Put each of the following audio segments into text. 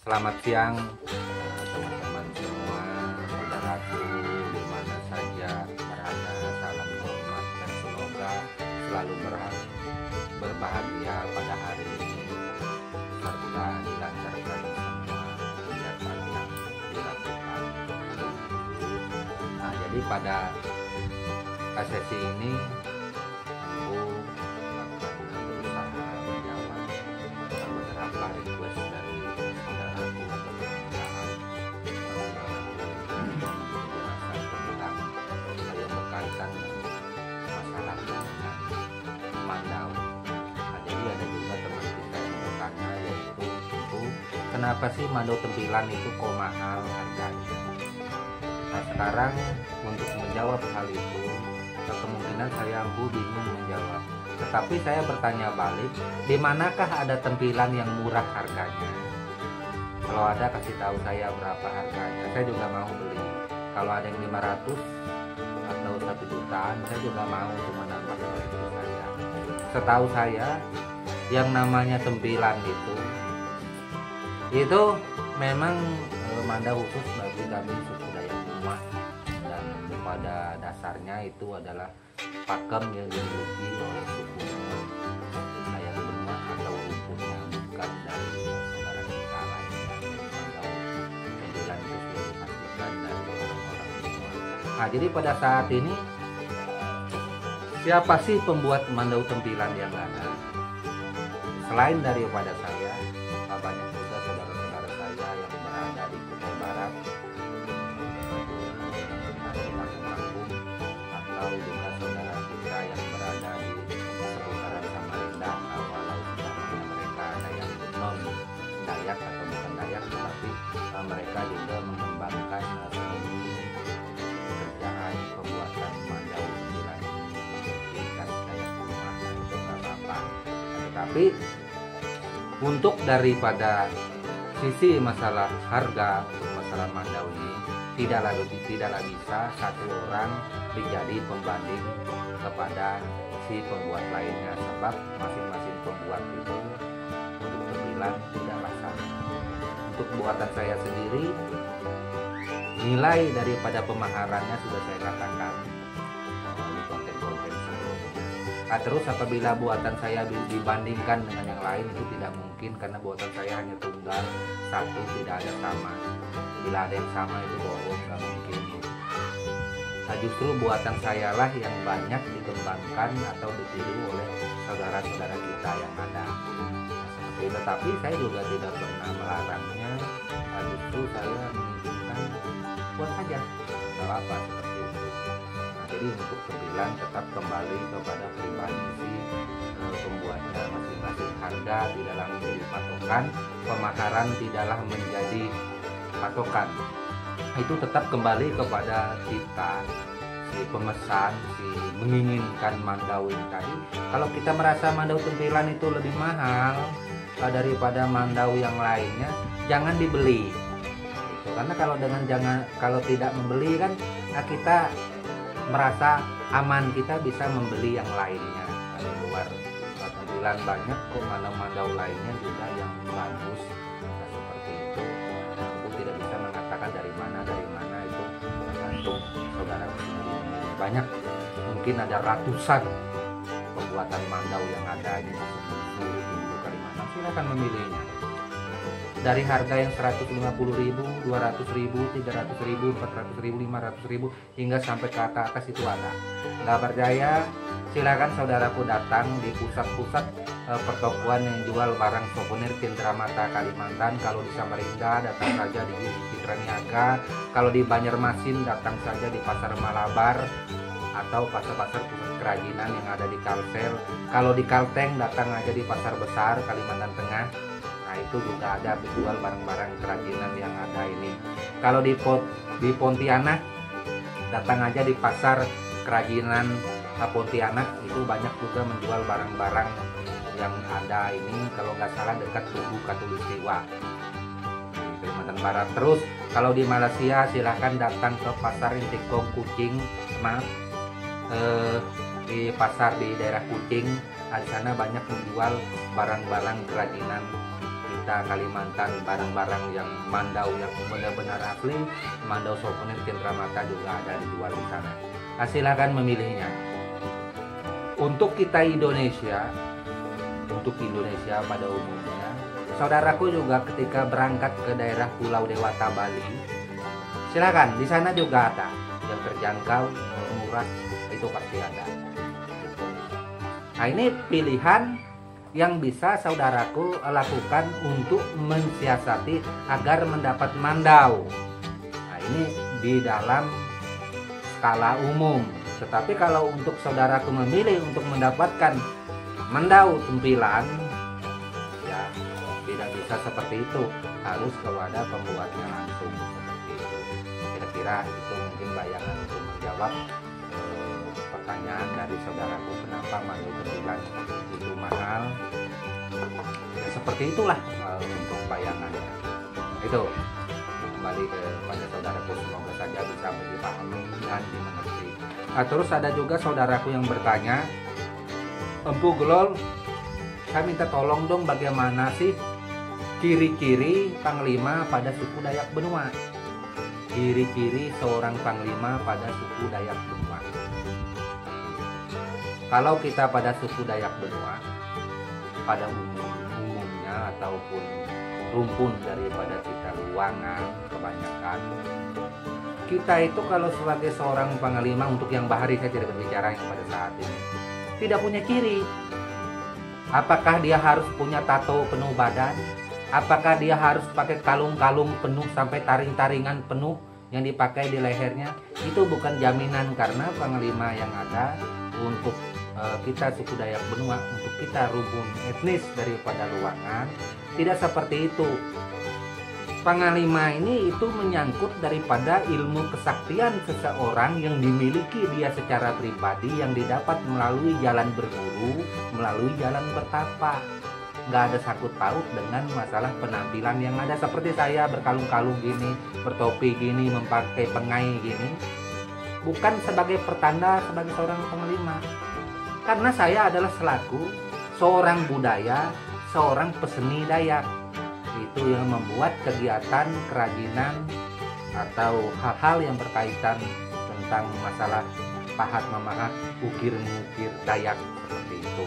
Selamat siang teman-teman semua, saudaraku di mana saja berada. Salam hormat dan semoga selalu berbahagia pada hari ini serta dilancarkan semua kegiatan yang dilakukan. Nah, jadi pada sesi ini aku akan berusaha menjawab beberapa request dari saudaraku atau permintaan penjelasan tentang yang berkaitan dengan masalah dengan mandau. Nah, jadi ada juga teman kita yang bertanya, yaitu kenapa sih mandau tempilan itu kok mahal harganya? Nah, sekarang untuk menjawab hal itu kemungkinan saya bingung menjawab. Tetapi saya bertanya balik, di manakah ada tempilan yang murah harganya? Kalau ada kasih tahu saya berapa harganya, saya juga mau beli. Kalau ada yang 500 atau 1 jutaan, saya juga mau untuk menambah koleksi saya. Setahu saya, yang namanya tempilan itu memang mandau khusus bagi kami suku Dayak Umah, dan pada dasarnya itu adalah pakem yang dimiliki oleh suku Dayak Umah atau rumputnya bukan dari saudara kita lainnya. Mandau tempilan itu sudah dipastikan dari orang-orang Umah. Nah, jadi pada saat ini siapa sih pembuat mandau tempilan yang ada? Selain daripada saya, banyak juga saudara-saudara saya yang berada di Kutai Barat, di kampung-kampung, atau juga saudara kita yang berada di seputaran Samarinda, walau namanya mereka ada yang non Dayak atau bukan Dayak, tetapi mereka juga mengembangkan seni pekerjaan pembuatan mandau tempilan di khas Dayak Umah. Itu nggak apa-apa, tetapi untuk daripada sisi masalah harga, untuk masalah mandau ini tidaklah bisa satu orang menjadi pembanding kepada si pembuat lainnya, sebab masing-masing pembuat itu untuk tempilan tidaklah sama. Untuk buatan saya sendiri, nilai daripada pemaharannya sudah saya katakan di konten-konten sebelumnya. Nah, terus apabila buatan saya dibandingkan dengan yang lain, itu tidak mungkin, karena buatan saya hanya tunggal satu, tidak ada sama. Bila ada yang sama itu bohong, nggak mungkin. Nah, justru buatan saya lah yang banyak dikembangkan atau ditiru oleh saudara-saudara kita yang ada. Nah, seperti itu. Tetapi saya juga tidak pernah melarangnya. Nah, justru saya mengizinkan buat saja, nggak apa seperti itu. Nah, jadi untuk tempilan tetap kembali kepada pribadi si pembuatnya masing-masing. Harga tidaklah menjadi patokan, pemaharan tidaklah menjadi patokan. Itu tetap kembali kepada kita, si pemesan, si menginginkan mandau ini tadi. Kalau kita merasa mandau tempilan itu lebih mahal daripada mandau yang lainnya, jangan dibeli. Gitu. Karena kalau tidak membeli kan kita merasa aman, kita bisa membeli yang lainnya. Di luar tempilan banyak kok mandau lainnya juga yang bagus. Nah, seperti itu. Aku tidak bisa mengatakan dari mana itu tergantung saudara sendiri. Banyak, mungkin ada ratusan pembuatan mandau yang ada di seluruh penjuru Kalimantan. Silakan memilihnya. Dari harga yang 150.000, 200.000, 300.000, 400.000, 500.000 hingga sampai ke atas itu ada. Nggak percaya, silakan saudaraku datang di pusat-pusat pertokoan yang jual barang souvenir Cendramata Kalimantan. Kalau di Samarinda datang saja di Citra Niaga, kalau di Banjarmasin datang saja di Pasar Malabar atau pasar-pasar pusat kerajinan yang ada di Kalsel. Kalau di Kalteng datang aja di Pasar Besar Kalimantan Tengah. Nah, itu juga ada dijual barang-barang kerajinan yang ada ini. Kalau di Pontianak datang aja di Pasar Kerajinan Pontianak, itu banyak juga menjual barang-barang yang ada ini, kalau nggak salah dekat Tugu Katulistiwa di Kalimantan Barat. Terus kalau di Malaysia silahkan datang ke Pasar Intikong Kucing, di pasar di daerah Kucing. Di sana banyak menjual barang-barang kerajinan Sunda, Kalimantan, barang-barang yang mandau yang benar-benar asli, mandau souvenir Cendramata juga ada dijual di sana. Nah, silakan memilihnya. Untuk kita Indonesia pada umumnya, saudaraku juga ketika berangkat ke daerah Pulau Dewata Bali, silakan di sana juga ada yang terjangkau, murah, itu pasti ada. Nah, ini pilihan yang bisa saudaraku lakukan untuk mensiasati agar mendapat mandau. Nah, ini di dalam skala umum. Tetapi kalau untuk saudaraku memilih untuk mendapatkan mandau tempilan, ya tidak bisa seperti itu, harus kepada pembuatnya langsung seperti itu. Kira-kira itu mungkin bayangan untuk menjawab pertanyaan dari saudaraku, kenapa mandau tempilan itu mahal. Ya, seperti itulah untuk bayangannya. Itu kembali kepada saudaraku, semoga saja bisa dipahami dan dimengerti. Nah, terus ada juga saudaraku yang bertanya, Empu Gelol, saya minta tolong dong bagaimana sih ciri-ciri panglima pada suku Dayak Benua. Ciri-ciri seorang panglima pada suku Dayak Benua. Kalau kita pada suku Dayak Benua, pada umumnya ataupun rumpun daripada kita Luangan kebanyakan, kita itu kalau sebagai seorang panglima, untuk yang bahari saya tidak berbicara yang pada saat ini, tidak punya ciri. Apakah dia harus punya tato penuh badan? Apakah dia harus pakai kalung-kalung penuh sampai taring-taringan penuh yang dipakai di lehernya? Itu bukan jaminan, karena panglima yang ada untuk kita suku Dayak Benua, untuk kita rumpun etnis daripada Luangan, tidak seperti itu. Panglima ini itu menyangkut daripada ilmu kesaktian seseorang yang dimiliki dia secara pribadi, yang didapat melalui jalan berguru, melalui jalan bertapa. Nggak ada sangkut paut dengan masalah penampilan yang ada seperti saya berkalung-kalung gini, bertopi gini, memakai pengai gini. Bukan sebagai pertanda sebagai seorang panglima. Karena saya adalah selaku seorang budaya, seorang peseni Dayak. Itu yang membuat kegiatan kerajinan atau hal-hal yang berkaitan tentang masalah pahat memahat, ukir-mengukir Dayak seperti itu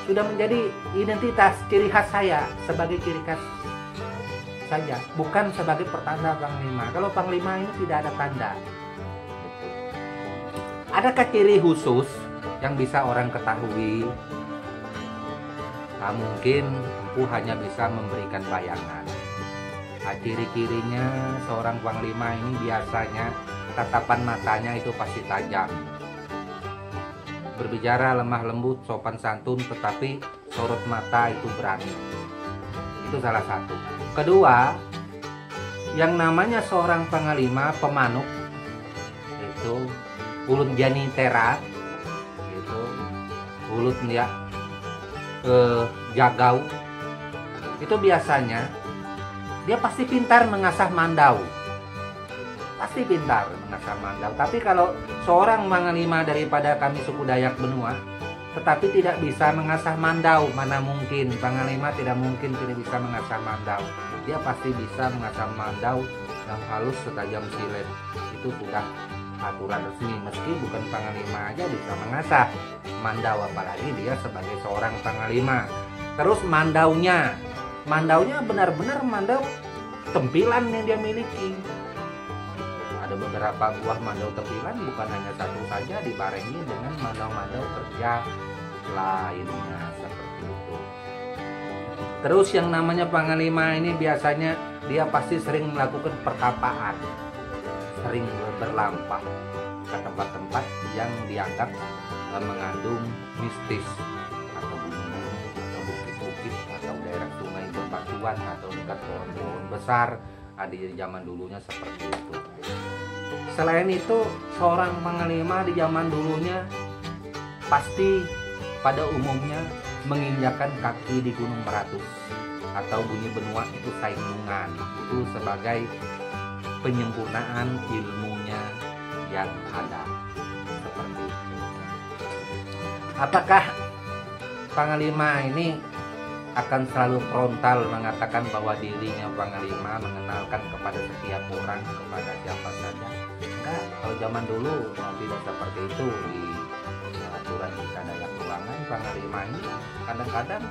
sudah menjadi identitas ciri khas saya, sebagai ciri khas saja, bukan sebagai pertanda panglima. Kalau panglima ini tidak ada tanda. Adakah ciri khusus yang bisa orang ketahui? Nah, mungkin Empu hanya bisa memberikan bayangan. Nah, ciri-cirinya seorang panglima ini biasanya tatapan matanya itu pasti tajam. Berbicara lemah lembut, sopan santun, tetapi sorot mata itu berani. Itu salah satu. Kedua, yang namanya seorang panglima pemanuk itu ulut jani terat, itu ulut ya jagau, itu biasanya dia pasti pintar mengasah mandau, pasti pintar mengasah mandau. Tapi kalau seorang panglima daripada kami suku Dayak Benua tetapi tidak bisa mengasah mandau, mana mungkin panglima tidak mungkin tidak bisa mengasah mandau. Dia pasti bisa mengasah mandau yang halus setajam silet. Itu sudah aturan resmi, meski bukan panglima aja bisa mengasah mandau, apalagi dia sebagai seorang panglima. Terus mandaunya benar-benar mandau tempilan yang dia miliki. Ada beberapa buah mandau tempilan, bukan hanya satu saja, dibarengi dengan mandau-mandau kerja lainnya seperti itu. Terus yang namanya panglima ini biasanya dia pasti sering melakukan pertapaan, sering berlampah ke tempat-tempat yang dianggap mengandung mistis, atau gunung-gunung, atau bukit-bukit, atau daerah sungai berbatuan, atau dekat pohon-pohon besar. Di zaman dulunya seperti itu. Selain itu, seorang panglima di zaman dulunya pasti pada umumnya menginjakan kaki di Gunung Meratus atau Bunyi Benua, itu Sainungan. Itu sebagai penyempurnaan ilmunya yang ada seperti itu. Apakah panglima ini akan selalu frontal mengatakan bahwa dirinya panglima, mengenalkan kepada setiap orang, kepada siapa saja. Enggak, kalau zaman dulu tidak seperti itu. Di aturan kita Dayak Ruangan, panglima ini kadang-kadang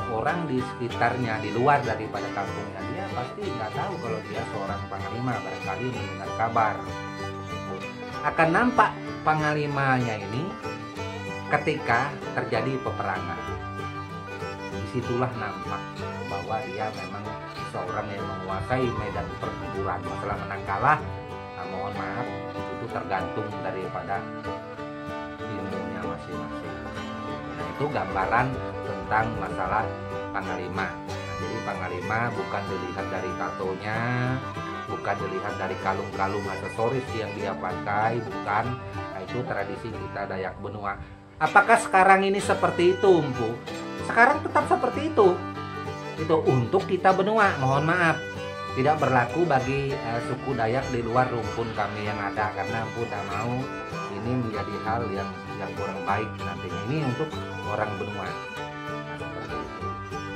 orang di sekitarnya, di luar daripada kampungnya, dia pasti nggak tahu kalau dia seorang panglima, barangkali mendengar kabar. Akan nampak panglimanya ini ketika terjadi peperangan. Disitulah nampak bahwa dia memang seorang yang menguasai medan pertempuran. Masalah menang kalah, mohon maaf, itu tergantung daripada ilmunya masing-masing. Nah, itu gambaran tentang masalah panglima. Nah, jadi panglima bukan dilihat dari tatonya, bukan dilihat dari kalung-kalung aksesoris yang dia pakai, bukan. Nah, itu tradisi kita Dayak Benua. Apakah sekarang ini seperti itu, Empu? Sekarang tetap seperti itu. Itu untuk kita benua, mohon maaf. Tidak berlaku bagi suku Dayak di luar rumpun kami yang ada, karena Empu tak mau ini menjadi hal yang kurang baik nantinya. Ini untuk orang benua. Nah, seperti itu.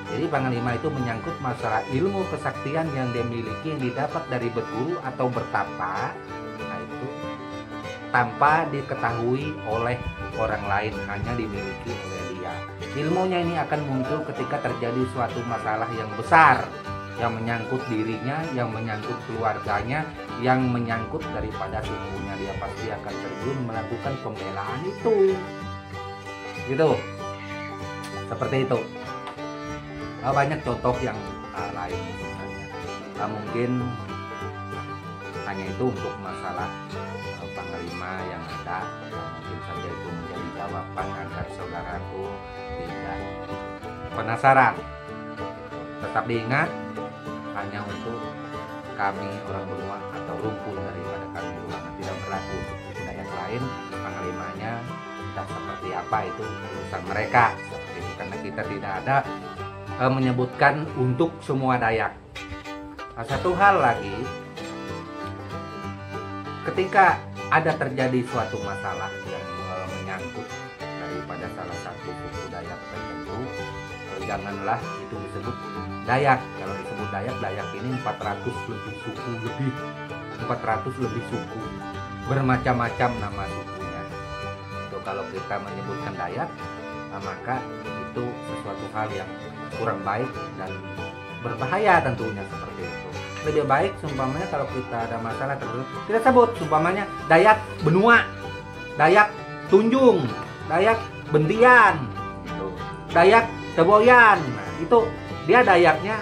Jadi panglima itu menyangkut masalah ilmu kesaktian yang dia miliki, yang didapat dari berguru atau bertapa. Nah, itu tanpa diketahui oleh orang lain, hanya dimiliki oleh dia. Ilmunya ini akan muncul ketika terjadi suatu masalah yang besar, yang menyangkut dirinya, yang menyangkut keluarganya, yang menyangkut daripada sukunya. Dia pasti akan terjun melakukan pembelaan itu. Gitu. Seperti itu. Banyak contoh yang lain misalnya. Mungkin hanya itu untuk masalah panglima yang ada. Mungkin saja itu menjadi jawaban agar saudaraku tidak penasaran. Tetap diingat, hanya untuk kami orang benua atau rumpun daripada kami Ruangan, tidak berlaku untuk suku Dayak lain. Panglimanya entah seperti apa itu urusan mereka, seperti itu, karena kita tidak ada menyebutkan untuk semua Dayak. Satu hal lagi, ketika ada terjadi suatu masalah yang menyangkut daripada salah satu suku Dayak tertentu, janganlah itu disebut Dayak. Kalau disebut Dayak, Dayak ini 400 lebih suku, 400 lebih suku, bermacam-macam nama sukunya. Itu kalau kita menyebutkan Dayak, maka itu sesuatu hal yang kurang baik dan berbahaya tentunya, seperti itu. Lebih baik seumpamanya kalau kita ada masalah tertentu, kita sebut seumpamanya Dayak Benua, Dayak Tunjung, Dayak Bentian, gitu. Dayak Teboyan. Nah, itu dia Dayaknya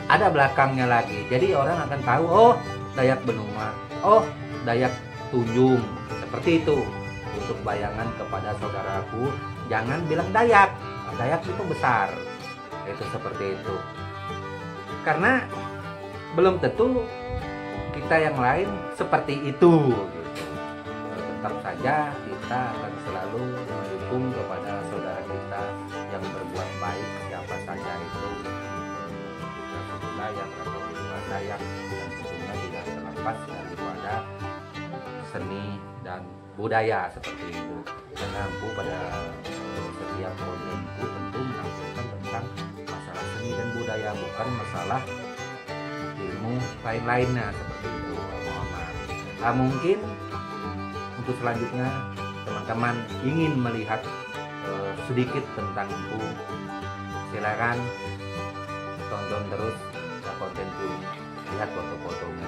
ada belakangnya lagi. Jadi orang akan tahu, oh Dayak Benua, oh Dayak Tunjung. Seperti itu. Untuk bayangan kepada saudaraku, jangan bilang Dayak. Dayak itu besar. Itu seperti itu. Karena belum tentu kita yang lain seperti itu, gitu. Tetap saja kita akan selalu mendukung kepada saudara kita yang berbuat baik, siapa saja itu, kita suku Dayak atau luar Dayak, dan tentunya tidak terlepas daripada seni dan budaya seperti itu. Karena Empu pada setiap kontenku tentu menampilkan tentang masalah seni dan budaya, bukan masalah ilmu lain-lainnya seperti itu. Mungkin untuk selanjutnya teman-teman ingin melihat sedikit tentang Empu, silakan tonton terus kontenku, lihat foto-fotonya.